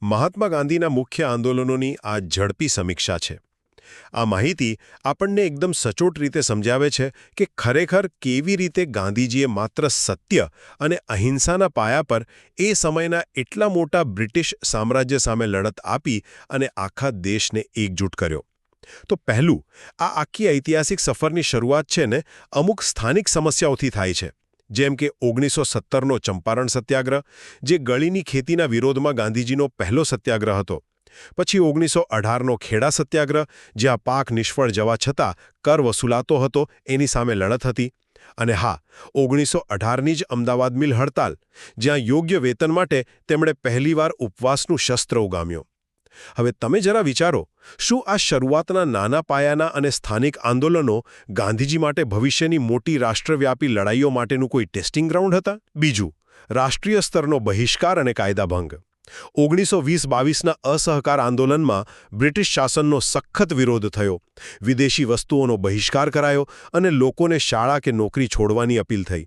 મહાત્મા ગાંધીના મુખ્ય આંદોલનોની આ ઝડપી સમીક્ષા છે. આ માહિતી આપણને એકદમ સચોટ રીતે સમજાવે છે કે ખરેખર કેવી રીતે ગાંધીજીએ માત્ર સત્ય અને અહિંસાના પાયા પર એ સમયના એટલા મોટા બ્રિટિશ સામ્રાજ્ય સામે લડત આપી અને આખા દેશને એકજૂટ કર્યો. તો પહેલું, આ આખી ઐતિહાસિક સફરની શરૂઆત છે ને અમુક સ્થાનિક સમસ્યાઓથી થાય છે. જેમ કે 1917નો ચંપારણ સત્યાગ્રહ, જે ગળીની ખેતીના વિરોધમાં ગાંધીજીનો પહેલો સત્યાગ્રહ હતો. પછી 1918નો ખેડા સત્યાગ્રહ, જ્યાં પાક નિષ્ફળ જવા છતાં કર વસૂલાતો હતો, એની સામે લડત હતી. અને હા, 1918ની જ અમદાવાદ મિલ હડતાલ, જ્યાં યોગ્ય વેતન માટે તેમણે પહેલીવાર ઉપવાસનું શસ્ત્ર ઉગામ્યો. હવે તમે જરા વિચારો, શું આ શરૂઆતના નાના પાયાના અને સ્થાનિક આંદોલનો ગાંધીજી માટે ભવિષ્યની મોટી રાષ્ટ્રવ્યાપી લડાઈઓ માટેનું કોઈ ટેસ્ટિંગ ગ્રાઉન્ડ હતા? બીજું, રાષ્ટ્રીય સ્તરનો બહિષ્કાર અને કાયદાભંગ. 1920-22ના અસહકાર આંદોલનમાં બ્રિટિશ શાસનનો સખત વિરોધ થયો. વિદેશી વસ્તુઓનો બહિષ્કાર કરાયો અને લોકોને શાળા કે નોકરી છોડવાની અપીલ થઈ.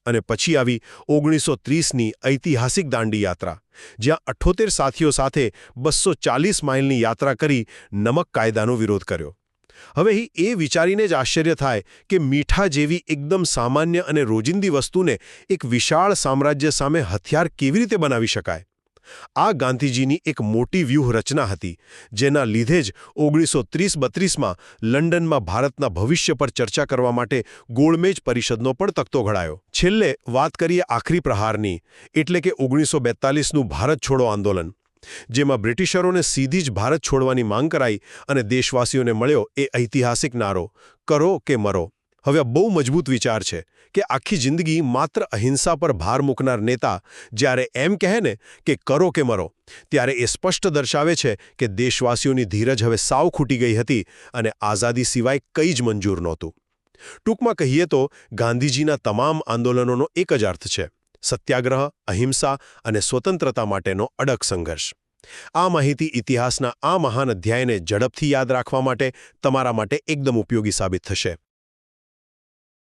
અને પછી આવી 1930ની ઐતિહાસિક દાંડી યાત્રા, જ્યાં 78 સાથીઓ સાથે 240 માઇલની યાત્રા કરી નમક કાયદાનો વિરોધ કર્યો. હવે એ વિચારીને જ આશ્ચર્ય થાય કે મીઠા જેવી એકદમ સામાન્ય અને રોજિંદી વસ્તુને એક વિશાળ સામ્રાજ્ય સામે હથિયાર કેવી રીતે બનાવી શકાય. આ ગાંધીજીની એક મોટી વ્યૂહરચના હતી, જેના લીધે જ 1930-32માં લંડનમાં ભારતના ભવિષ્ય પર ચર્ચા કરવા માટે ગોળમેજ પરિષદનો પણ તખ્તો ઘડાયો. છેલ્લે વાત કરીએ આખરી પ્રહારની, એટલે કે 1942નું ભારત છોડો આંદોલન, જેમાં બ્રિટિશરોને સીધી જ ભારત છોડવાની માંગ કરાઈ અને દેશવાસીઓને મળ્યો એ ઐતિહાસિક નારો, કરો કે મરો. હવે આ બહુ મજબૂત વિચાર છે કે આખી જિંદગી માત્ર અહિંસા પર ભાર મૂકનાર નેતા જ્યારે એમ કહે ને કે કરો કે મરો, ત્યારે એ સ્પષ્ટ દર્શાવે છે કે દેશવાસીઓની ધીરજ હવે સાવ ખૂટી ગઈ હતી અને આઝાદી સિવાય કંઈ જ મંજૂર નહોતું. ટૂંકમાં કહીએ તો ગાંધીજીના તમામ આંદોલનોનો એક જ અર્થ છે: સત્યાગ્રહ, અહિંસા અને સ્વતંત્રતા માટેનો અડગ સંઘર્ષ. આ માહિતી ઇતિહાસના આ મહાન અધ્યાયને ઝડપથી યાદ રાખવા માટે તમારા માટે એકદમ ઉપયોગી સાબિત થશે.